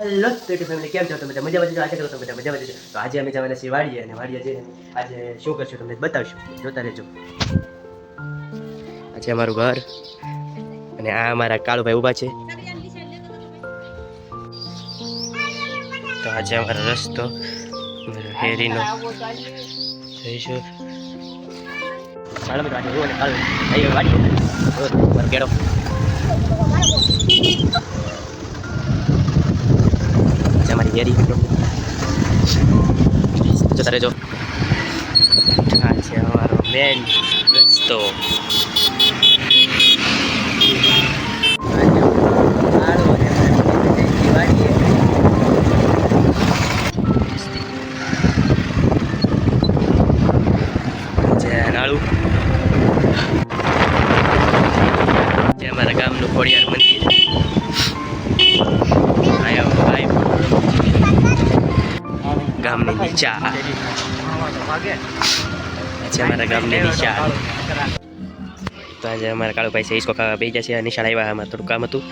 Hello તો family કેમ છો તમે બધા મજામાં છો? આશા કરું તમે બધા મજામાં છો. તો આજે અમે જવાના છીએ વાડીએ અને વાડીએ જઈને આજે શું કરશું તમને બતાવશું, જોતા રહેજો. આજે અમારું ઘર અને આ અમારા કાળુભાઈ ઊભા છે. તો આજે અમારો રસ્તો હેરીનો જઈશું. ચાલો મિત્રો આજે હું અને કાળુભાઈ વાડીએ કેળો हमारी हेरी જોતા રહેજો. આ છે અમારો મેન રસ્તો. નાળું જે અમારા ગામનું ખોડિયાર મંદિર. ગામની નિશાળ આજે અમારા ગામની નિશાળ. તો આજે અમારા કાળુભાઈ છે ઈસકો ખાવા બેસી જશે. નિશાળ આવ્યા, અમારે થોડું કામ હતું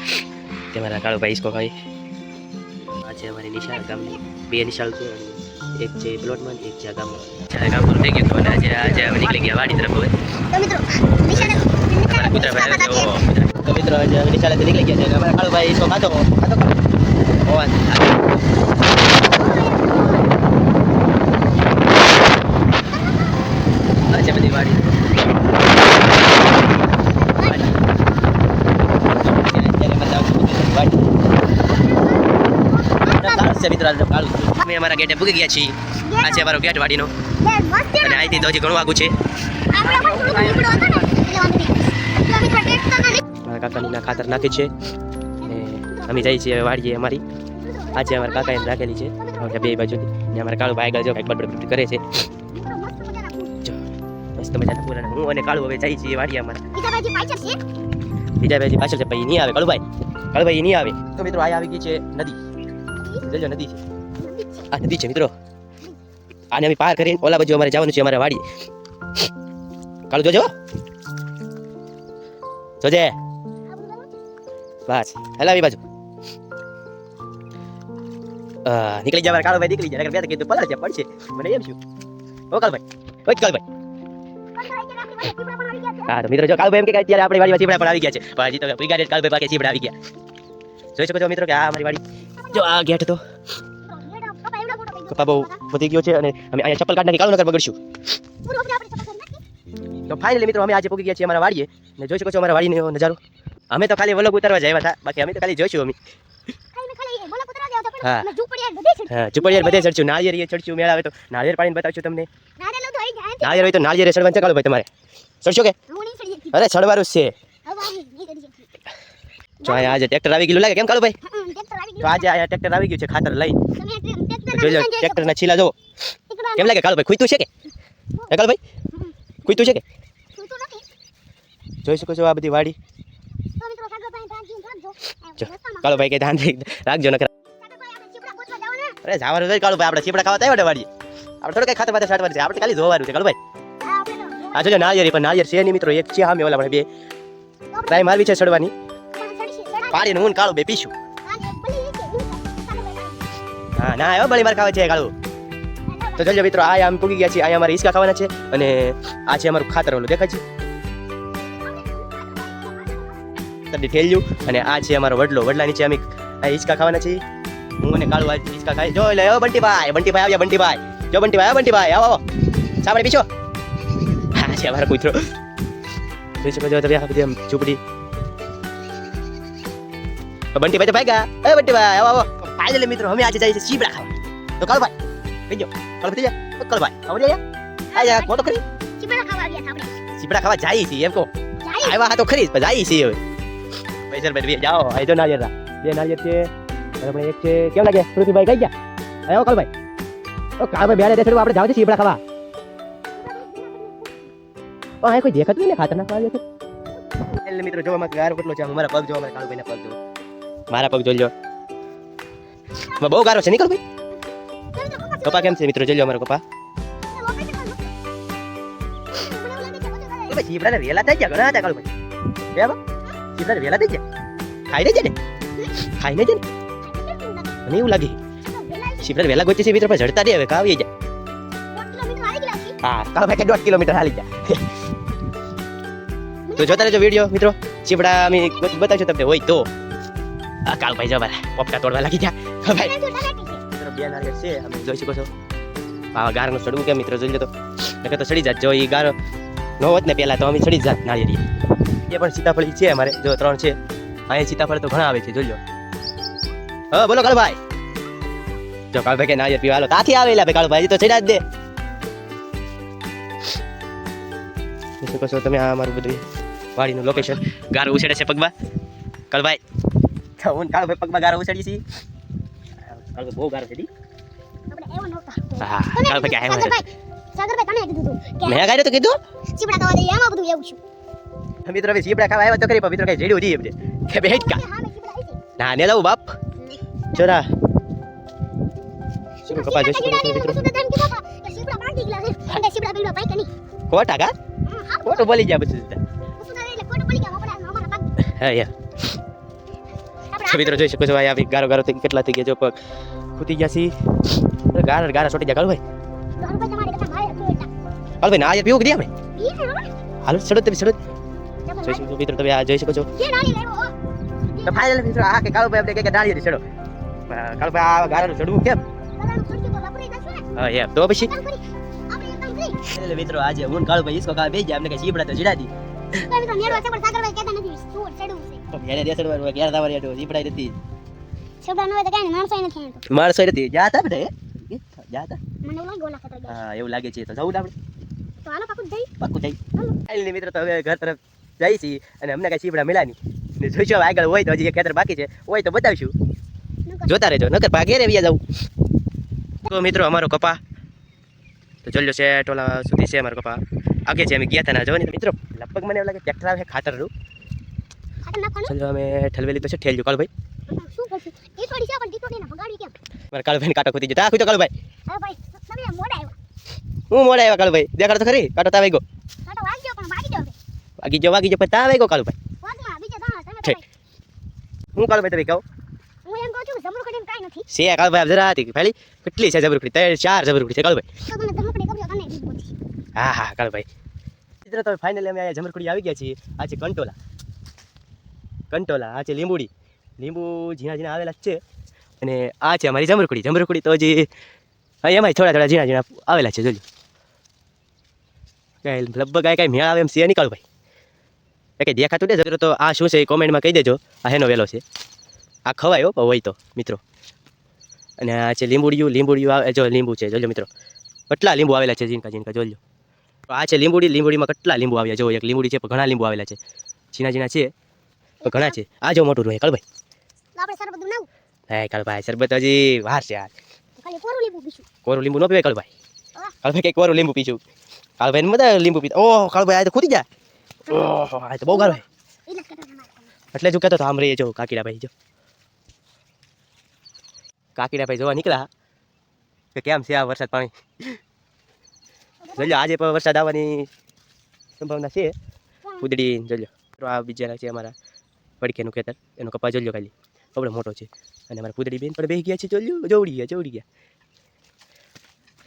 તે મારા કાળુભાઈ ઈસકો ખાઈ. આજે અમારી નિશાળ ગામની બે નિશાળ છે, એક છે પ્લોટમાં એક છે ગામમાં. જ્યારે કામ પૂરું થઈ ગયું હતું અને આજે અમે નીકળી ગયા વાડી તરફ. હવે તો મિત્રો આજે અમે નિશાળેથી નીકળી ગયા છે. અમારા કાળુભાઈ ઈસકો ખાતો બધી વાડી મિત્રો અમે અમારા ગેટે પૂગી ગયા છીએ. આ છે અમારો ગેટ વાડીનો અને અહીંથી તો હજી ઘણું આગું છે. મારા કાકાની ખાતર નાખી છે અને અમે જઈએ છીએ વાડીએ અમારી. આજે અમારા કાકાએ રાખેલી છે બે બાજુથી ને અમારા કાળુભાઈ આગળ જો કંઈક બડબડ કરે છે. મસ્ત મજાના પૂરા હું અને કાળુ હવે જઈએ છીએ વાડીએ અમારા. બીજા ભાઈ પાછળ છે, પછી નહીં આવે કાળુભાઈ નહીં આવે. તો મિત્રો આ આવી ગઈ છે નદી. જોજો નદી છે, આ નદી છે મિત્રો. આને અમે પાર કરીને ઓલા બાજુ અમારે જવાનું છે અમારા વાડીએ. કાળુ જોજો જોજે બસ હેલા આવી બાજુ નીકળી જાય કાળુભાઈ નીકળી જાય. બે કીધું પલળ છે પડશે મને એમ છું. ઓ કાળુભાઈ હા તો મિત્રો જો કાળુભાઈ એમ કે અત્યારે આપણી વાડીમાં ચીબડા પણ આવી ગયા છે. પણ હજી તો વિગાડે કાળુભાઈ પાકે ચીબડા આવી ગયા. જોઈ શકો છો મિત્રો કે આ અમારી વાડી. જો આ ગેટ તો કપા બહુ વધી ગયો છે અને અમે અહીંયા ચપ્પલ કાઢ નાખી કાળુ નગર બગડશું. તો ફાઇનલી મિત્રો અમે આજે પહોંચી ગયા છીએ અમારા વાડીએ ને જોઈ શકો છો અમારા વાડીનો નજારો. અમે તો ખાલી વલોગ ઉતારવા જ આવ્યા હતા, બાકી અમે તો ખાલી જોઈશું. અમે હા ઝુંપડિયાર બધે ચડશું. નાળિયેર ચડશું, મેળા આવે તો નાળિયેર પાણીને બતાવશું તમને. નાળિયેર હોય તો નાળિયેર ચડવાનું છે કાળુભાઈ તમારે. ચડશો કે? અરે ચડવાનું છે. જો આજે ટ્રેક્ટર આવી ગયું લાગે કેમ કાળુભાઈ? તો આજે આ ટ્રેક્ટર આવી ગયું છે ખાતર લઈને. જોજો ટ્રેક્ટરના છીલા જો કેમ લાગે કાળુભાઈ? ખૂઈતું છે કે હે કાળુભાઈ? ખૂઈતું છે કે? જોઈ શકો છો આ બધી વાડી. કાળુભાઈ કે ધ્યાન રાખજો નકર. અરે જવાનું છે કાળુભાઈ, આપણે ચીપડા ખાવા આવ્યા વાડીએ. આપણે થોડું કઈ ખાતર પાતર છાંટવાનું છે, આપણે ખાલી જોવાનું છે કાળુભાઈ. આ જોજો નાળિયેર, પણ નાળિયેર છે નહીં મિત્રો, એક છે સામે ઓલા. બે ટ્રાય મારવી છે ચડવાની. પાડીને હું કાળુ બે પીશું. હા ના આવ્યો બળી માર ખાવા છે કાળુ. તો જોજો મિત્રો આ આમ પૂગી ગયા છે. અહીંયા અમારે હિસકા ખાવાના છે અને આ છે અમારું ખાતર ઓલું દેખાય છે તડી ઠેલ્યું. અને આ છે અમારો વડલો. વડલા નીચે અમે આ હિસકા ખાવાના છે. હું અને કાળુ આ હિસકા ખાઈ. જો લે ઓ બંટીભાઈ આવ્યા. બંટીભાઈ જો બંટીભાઈ આવો સાંભળે પીછો. હા છે અમારો કૂતરો. જોઈ શકો છો તમે આ બધી આમ ઝૂંપડી. બંટીભાઈ તો ભાગ્યા. એ બંટીભાઈ આવો ફાઇનલી મિત્રો અમે આજે જઈએ છીએ ચીબડા ખાવા. તો કાળુભાઈ કઈ ગયો કાળુભાઈ આવો રે આયા કો તો ખરી ચીબડા ખાવા જઈએ છીએ એમ કહો. આવ્યા તો ખરી પણ જઈએ છીએ હવે. પૈસા ભાઈ જાઓ. આ તો નાળિયેર બે નાળિયેર છે બરાબર. એક છે કેમ લાગે પૃથ્વીભાઈ કઈ ગયા? આવો કાળુભાઈ. ઓ કાળુભાઈ બેરે દેખાડું આપણે જાવ છે ચીબડા ખાવા. ઓ આ કોઈ દેખાતું ને ખાતર નાખવા આવ્યો છે. એટલે મિત્રો જો અમાર ગારો કેટલો છે. મારા પગ જો, અમારા કાળુભાઈના પગ જો. મારા પગ જોઈ લો બહુ ગારો છે. નીકળ ભાઈ. કપા કેમ છે મિત્રો? જોઈ લો અમારો કપા. ચીબડા વેલા થઈ ગયા ઘણા હતા કાળુભાઈ. ચીબડા વેલા થઈ ગયા. ખાઈ ને છે ને ખાઈને છે ને મને એવું લાગે શીપડા વહેલા ગોચી છે મિત્રો પણ જડતા નહીં હવે કાવી જાય હા કાળભાઈ કે 1.5 કિલોમીટર હાલી જાય તો જોતા રહેજો વિડીયો મિત્રો શીપડા અમે બતાવશું તમને હોય તો આ કાળભાઈ જો મારા પોપટા તોડવા લાગી ગયા કાળભાઈ મિત્રો બે નારિયેળ છે અમે જોઈ શકો છો આ ગારનું સડવું કે મિત્રો જોઈ લો તો નકર તો સડી જાત જો એ ગારો નો હોત ને પહેલા તો અમે સડી જાત નારિયેળ એ પણ સીતાફળી છે અમારે જો 3 છે અહીંયા સીતાફળ તો ઘણા આવે છે જોઈ લો હા બોલો કાળભાઈ જો કાળભાઈ કે નારિયેળ પીવા હાલો તાથી આવેલા ભાઈ કાળભાઈ તો ચડ્યા જ દે શું કહો છો તમે આ અમારું બધું વાડીનું લોકેશન ગારો ઉછેડે છે પગમાં કાળભાઈ હું કાળભાઈ પગમાં ગારો ઉછેડી છે કાળભાઈ બહુ ગારો છે દી હા કાળભાઈ કે આવ્યો સાગરભાઈ તમે કીધું કે મેં ગાયો તો કીધું ચીપડા ખાવા દે એમાં બધું એવું છું મિત્રો હવે ચીપડા ખાવા આવ્યા તો કરી પણ મિત્રો કઈ જેડ્યું જી એમને કે બેઠ કા ના ને લાવ બાપ ચોરા શું કપા જોઈશ મિત્રો ચીપડા બાંધી ગલા છે ચીપડા બેડવા પાઈ કે નહીં કોટા કા કોટો બોલી ગયા બધું હા યા મિત્રો જોઈ શકો છો આ ગારો ગારો થઈ કેટલા થઈ ગયા જો પગ ખૂટી ગયા છે ગારા છોટી ગયા કાળભાઈ ના યાર પીવું કે આપણે હાલો ચડો તમે ચડો જોઈ શકો મિત્રો તમે આ જોઈ શકો છો તો ફાઇનલ મિત્રો આ કે કાળભાઈ આપણે કે ડાળી ચડો કાળભાઈ આ ગારાનું ચડવું કેમ હા યાર તો પછી મિત્રો આજે હું કાળભાઈ ઈસકો કા બેજ અમને કે ચીપડા તો જીડા દી તો મેરવા છે પણ સાગરભાઈ કહેતા નથી શું ચડવું છે તો મેરે દેસડવાનું કે યાર દાવર યાર ચીપડા નથી છોકરા નો હોય તો કાઈ માણસો નથી જાતા બેટે જાતા મને એવું ગોલા ખતર હા એવું લાગે છે તો જવું આપણે તો હાલો પાકું જઈ આઈલી મિત્રો તો હવે ઘર તરફ જઈ છી અને અમને કઈ ચીપડા મળ્યા નહીં ને જોઈશું આગળ હોય તો હજી ખેતર બાકી છે હોય તો બતાવશું જોતા રહેજો નકર ભાગે રે વિયા જાવ તો મિત્રો અમારો કપા તો ચલ્યો છે ટોલા સુધી છે અમારો કપા આગે છે અમે ગયા હતા ના જો ને મિત્રો લગભગ મને એવું લાગે ટ્રેક્ટર આવે ખાતરનું ચલો અમે ઠલવેલી તો છે ઠેલજો કાળભાઈ શું કરશું એ થોડી છે પણ ટીટોડી ને ભગાડી કેમ મારા કાળભાઈ કાટો ખોતી જતા આખું તો કાળભાઈ હા ભાઈ તમે મોડા આવ્યા હું મોડા આવ્યા કાળભાઈ દેખાડ તો ખરી કાટો તાવે ગયો કાટો વાગ્યો પણ વાગી ગયો પણ તાવે ગયો કાળભાઈ વાગમાં બીજા દાણા તમે હું કાળભાઈ તમે કહો હું એમ કહું છું જબરખડી કાઈ નથી છે કાળભાઈ જરા હતી ફાલી કેટલી છે જબરખડી 4 જબરખડી છે કાળભાઈ તો તમે જબરખડી કબજો તને દીધી હા હા કાળભાઈ મિત્રો તો ફાઇનલી અમે આ જબરખડી આવી ગયા છીએ આ છે કંટોલા આ છે લીંબુડી લીંબુ ઝીણા આવેલા છે અને આ છે અમારી જમરકુડી તો હજી એમાં થોડા ઝીણા આવેલા છે જોજો કાંઈ લગભગ કાંઈ મેળ આવે એમ છે નીકળ ભાઈ કંઈ દેખાતું ને જરો તો આ શું છે એ કોમેન્ટમાં કહી દેજો આ હેનો વેલો છે આ ખવાયો હોય તો મિત્રો અને આ છે લીંબુડિયું આવે જો લીંબુ છે જોજો મિત્રો કેટલા લીંબુ આવેલા છે ઝીણકા જોજો તો આ છે લીંબુડીમાં કેટલા લીંબુ આવ્યા જો એક લીંબુડી છે પણ ઘણા લીંબુ આવેલા છે ઝીણા છે તો ઘણા છે આ જો મોટું રહે કાળભાઈ આપણે શરબત બનાવું હે કાળભાઈ શરબત હજી વાર છે યાર ખાલી કોરું લીંબુ નો પીવાય કાળભાઈ કે કોરું લીંબુ પીશું કાળભાઈ મજા લીંબુ પીતા ઓહ કાળભાઈ આ તો ખૂટી જાય ઓહ આ તો બહુ ગાળભાઈ એટલે જ કહેતો તો આમ રહી જો કાકીડાભાઈ જોવા નીકળ્યા કે કેમ છે આ વરસાદ પાણી જોજો આજે પણ વરસાદ આવવાની સંભાવના છે કુદડી જોજો આ બીજા છે અમારા પડકેનું ખેતર એનો કપા જોજો ખાલી બહુ મોટો છે અને અમારા કુદડી બેન પણ બેસી ગયા છે જોજો જવડી ગયા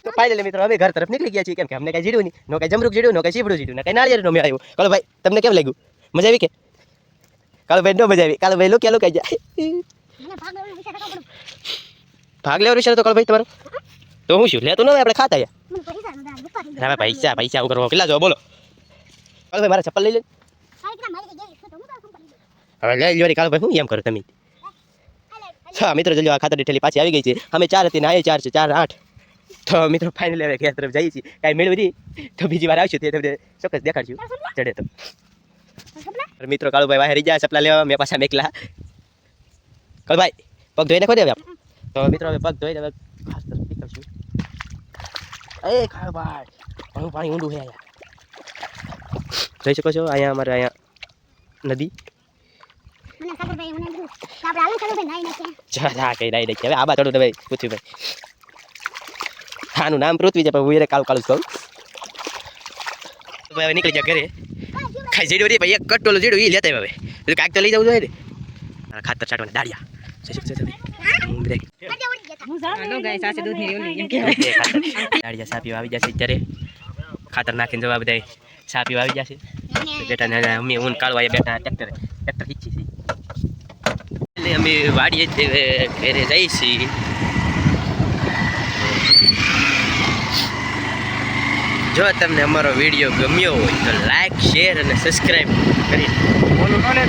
તો ફાઇનલી મિત્રો હવે ઘર તરફ નીકળી ગયા છીએ કેમ કે અમને કઈ જીડ્યું નહીં નો કઈ જમરૂક જીડ્યું નો કઈ શીપડું જીડ્યું ને કઈ નાળિયેર નો મેળ આવ્યો કાળો ભાઈ તમને કેમ લાગ્યું મજા આવી કે કાળો ભાઈ નો મજા આવી કાળો ભાઈ લો કે જાય ભાગ લેવાનો વિચાર તો કાળો ભાઈ તમારો તો હું શું લેતો ન હોય આપણે ખાતા યાર પૈસા હું કરવા કેટલા જો બોલો કાળો ભાઈ મારા ચપ્પલ લઈ લે હવે લઈ લ્યો કાળો ભાઈ હું એમ કરું તમે હા મિત્રો જલ્દી આ ખાતર ઠેલી પાછી આવી ગઈ છે અમે 4 હતી ને આ 4 છે 4 8 તો મિત્રો ફાઇનલી હવે ઘેર તરફ જઈએ છીએ કાંઈ મેળવી તો બીજી વાર આવશું તે તમને ચોક્કસ દેખાડશું ચડે તો મિત્રો કાળુભાઈ વાહે રહી જાય ચપલા લેવા મેં પાછા મેકલા કાળુભાઈ પગ ધોઈ નાખો દે હવે તો મિત્રો હવે પગ ધોઈને હવે ખાસ તરફ નીકળશું એ કાળુભાઈ ઘણું પાણી ઊંડું છે અહીંયા જોઈ શકો છો અહીંયા અમારે અહીંયા નદી કઈ નાઈ હવે આબા થોડું તમે પૂછ્યું ભાઈ આનું નામ પૃથ્વી છે પણ હું કાળું કહું હવે નીકળી જાય ઘરે ખાઈ જેડ્યું રે ભાઈ એક કટોલો જેડું એ લેતા હવે કાંઈક તો લઈ જવું જોઈએ ને ખાતર છાંટવાના દાળિયા દાડિયા સા પીવા આવી જશે અત્યારે ખાતર નાખીને જવા બધા સા પીવા આવી જશે બેટા અમે ઊન કાઢવા બેઠા ટ્રેક્ટર ખીચી છે એટલે અમે વાડીએ ઘરે જઈએ છીએ જો તમને અમારો વિડીયો ગમ્યો હોય તો લાઈક શેર અને સબસ્ક્રાઈબ કરી